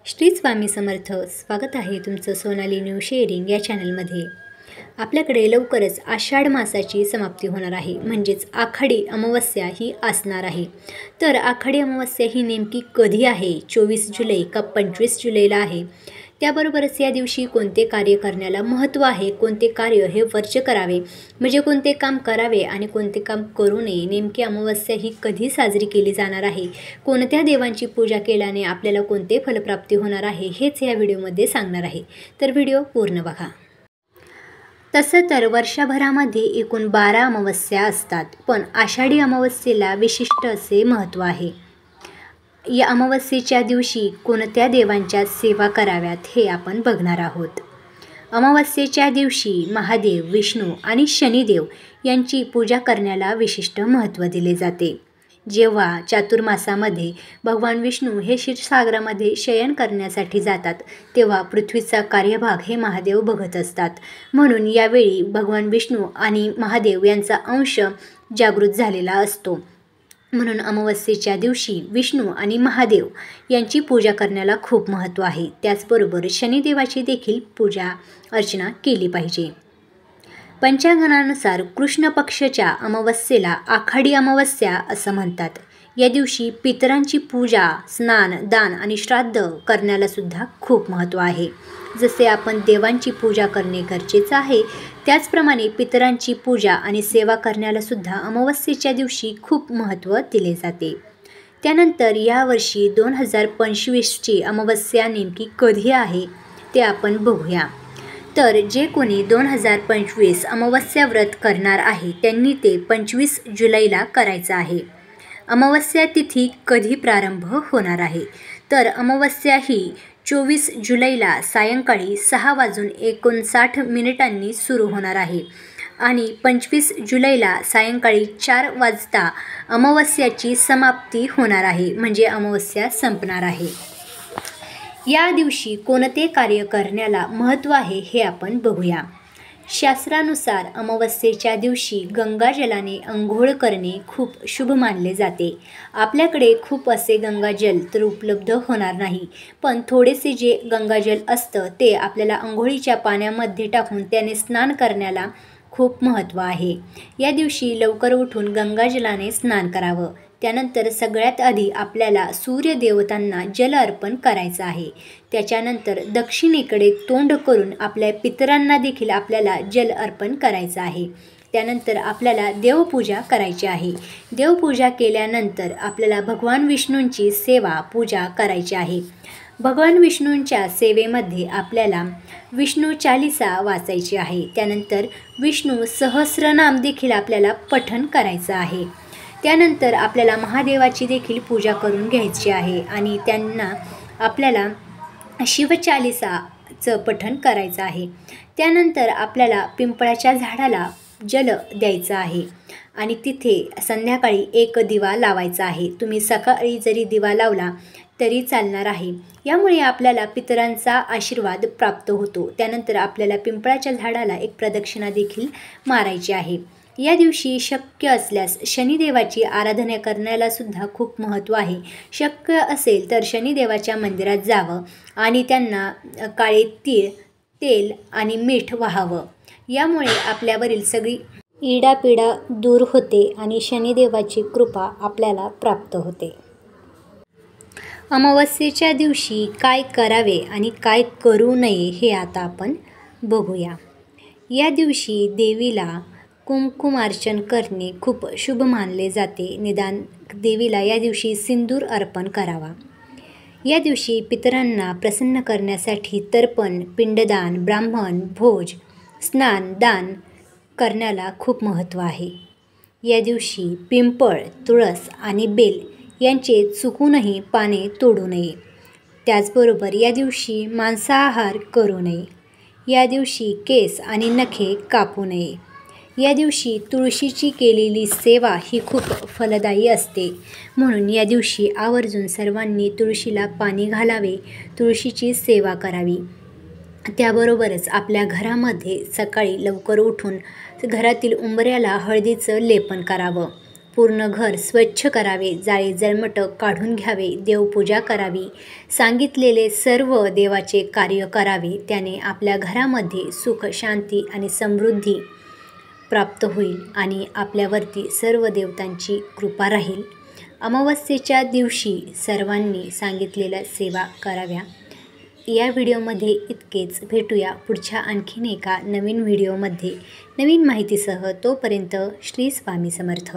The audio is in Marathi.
श्री स्वामी समर्थ. स्वागत आहे तुमचं सोनाली न्यू शेअरिंग या चॅनलमध्ये. आपल्याकडे लवकरच आषाढ मासाची समाप्ती होणार आहे, म्हणजेच आखाडी अमावस्या ही असणार आहे. तर आखाडी अमावस्या ही नेमकी कधी आहे? 24 जुलै का 25 जुलैला आहे? त्याबरोबरच या दिवशी कोणते कार्य करण्याला महत्त्व आहे, कोणते कार्य हे वर्ज्य करावे, म्हणजे कोणते काम करावे आणि कोणते काम करू नये, नेमकी अमावस्या ही कधी साजरी केली जाणार आहे, कोणत्या देवांची पूजा केल्याने आपल्याला कोणते फलप्राप्ती होणार आहे, हेच या व्हिडिओमध्ये सांगणार आहे. तर व्हिडिओ पूर्ण बघा. तसं तर वर्षभरामध्ये एकूण 12 अमावस्या असतात, पण आषाढी अमावस्येला विशिष्ट असे महत्त्व आहे. या अमावस्येच्या दिवशी कोणत्या देवांच्या सेवा कराव्यात हे आपण बघणार आहोत. अमावस्येच्या दिवशी महादेव, विष्णू आणि शनिदेव यांची पूजा करण्याला विशिष्ट महत्त्व दिले जाते. जेव्हा चातुर्मासामध्ये भगवान विष्णू हे क्षीरसागरामध्ये शयन करण्यासाठी जातात, तेव्हा पृथ्वीचा कार्यभाग हे महादेव बघत असतात. म्हणून यावेळी भगवान विष्णू आणि महादेव यांचा अंश जागृत झालेला असतो. म्हणून अमावस्येच्या दिवशी विष्णू आणि महादेव यांची पूजा करण्याला खूप महत्त्व आहे. त्याचबरोबर शनिदेवाची देखील पूजा अर्चना केली पाहिजे. पंचांगानुसार कृष्ण पक्षाच्या अमावस्येला आखाडी अमावस्या असं म्हणतात. या दिवशी पितरांची पूजा, स्नान, दान आणि श्राद्ध करण्याला सुद्धा खूप महत्त्व आहे. जसे आपण देवांची पूजा करणे गरजेचं आहे, त्याचप्रमाणे पितरांची पूजा आणि सेवा करण्याला सुद्धा अमावस्येच्या दिवशी खूप महत्त्व दिले जाते. त्यानंतर यावर्षी 2025ची अमावस्या नेमकी कधी आहे ते आपण बघूया. तर जे कोणी 2025 अमावस्या व्रत करणार आहे त्यांनी ते 25 जुलैला करायचं आहे. अमावस्या तिथी कधी प्रारंभ होणार आहे? तर अमावस्या ही 24 जुलैला सायंकाळी 6:59 सुरू होणार आहे आणि 25 जुलैला सायंकाळी 4 वाजता अमावस्याची समाप्ती होणार आहे, म्हणजे अमावस्या संपणार आहे. या दिवशी कोणते कार्य करण्याला महत्त्व आहे हे आपण बघूया. शास्त्रानुसार अमावस्येच्या दिवशी गंगाजलाने अंघोळ करणे खूप शुभ मानले जाते. आपल्याकडे खूप असे गंगाजल तर उपलब्ध होणार नाही, पण थोडेसे जे गंगाजल असतं ते आपल्याला अंघोळीच्या पाण्यामध्ये टाकून त्याने स्नान करण्याला खूप महत्त्व आहे. या दिवशी लवकर उठून गंगाजलाने स्नान करावं. त्यानंतर सगळ्यात आधी आपल्याला सूर्यदेवतांना जल अर्पण करायचं आहे. त्याच्यानंतर दक्षिणेकडे तोंड करून आपल्या पितरांना देखील आपल्याला जल अर्पण करायचं आहे. त्यानंतर आपल्याला देवपूजा करायची आहे. देवपूजा केल्यानंतर आपल्याला भगवान विष्णूंची सेवा पूजा करायची आहे. भगवान विष्णूंच्या सेवेमध्ये आपल्याला विष्णू चालीसा वाचायची आहे. त्यानंतर विष्णू सहस्रनाम देखील आपल्याला पठण करायचं आहे. त्यानंतर आपल्याला महादेवाची देखील पूजा करून घ्यायची आहे आणि त्यांना आपल्याला शिवचालीसाचं पठण करायचं आहे. त्यानंतर आपल्याला पिंपळाच्या झाडाला जल द्यायचं आहे आणि तिथे संध्याकाळी एक दिवा लावायचा आहे. तुम्ही सकाळी जरी दिवा लावला तरी चालणार आहे. यामुळे आपल्याला पितरांचा आशीर्वाद प्राप्त होतो. त्यानंतर आपल्याला पिंपळाच्या झाडाला एक प्रदक्षिणा देखील मारायची आहे. या दिवशी शक्य असल्यास शनिदेवाची आराधना करण्याला सुद्धा खूप महत्त्व आहे. शक्य असेल तर शनिदेवाच्या मंदिरात जावं आणि त्यांना काळे तीळ, तेल आणि मीठ वाहावं. यामुळे आपल्यावरील सगळी इडापिडा दूर होते आणि शनिदेवाची कृपा आपल्याला प्राप्त होते. अमावस्येच्या दिवशी काय करावे आणि काय करू नये हे आता आपण बघूया. या दिवशी देवीला कुंकुमार्चन करणे खूप शुभ मानले जाते. निदान देवीला या दिवशी सिंदूर अर्पण करावा. या दिवशी पितरांना प्रसन्न करण्यासाठी तर्पण, पिंडदान, ब्राह्मण भोज, स्नान, दान करण्याला खूप महत्त्व आहे. या दिवशी पिंपळ, तुळस आणि बेल यांचे चुकूनही पाने तोडू नये. त्याचबरोबर या दिवशी मांसाहार करू नये. या दिवशी केस आणि नखे कापू नये. या दिवशी तुळशीची केलेली सेवा ही खूप फलदायी असते. म्हणून या दिवशी आवर्जून सर्वांनी तुळशीला पाणी घालावे, तुळशीची सेवा करावी. त्याबरोबरच आपल्या घरामध्ये सकाळी लवकर उठून घरातील उंबऱ्याला हळदीचं लेपन करावं. पूर्ण घर स्वच्छ करावे, जाळे जळमट काढून घ्यावे, देवपूजा करावी, सांगितलेले सर्व देवाचे कार्य करावे. त्याने आपल्या घरामध्ये सुख, शांती आणि समृद्धी प्राप्त होईल आणि आपल्यावरती सर्व देवतांची कृपा राहील. अमावस्येच्या दिवशी सर्वांनी सांगितलेल्या सेवा कराव्या. या व्हिडिओमध्ये इतकेच. भेटूया पुढच्या आणखीन एका नवीन व्हिडिओमध्ये नवीन माहितीसह. तोपर्यंत श्री स्वामी समर्थ.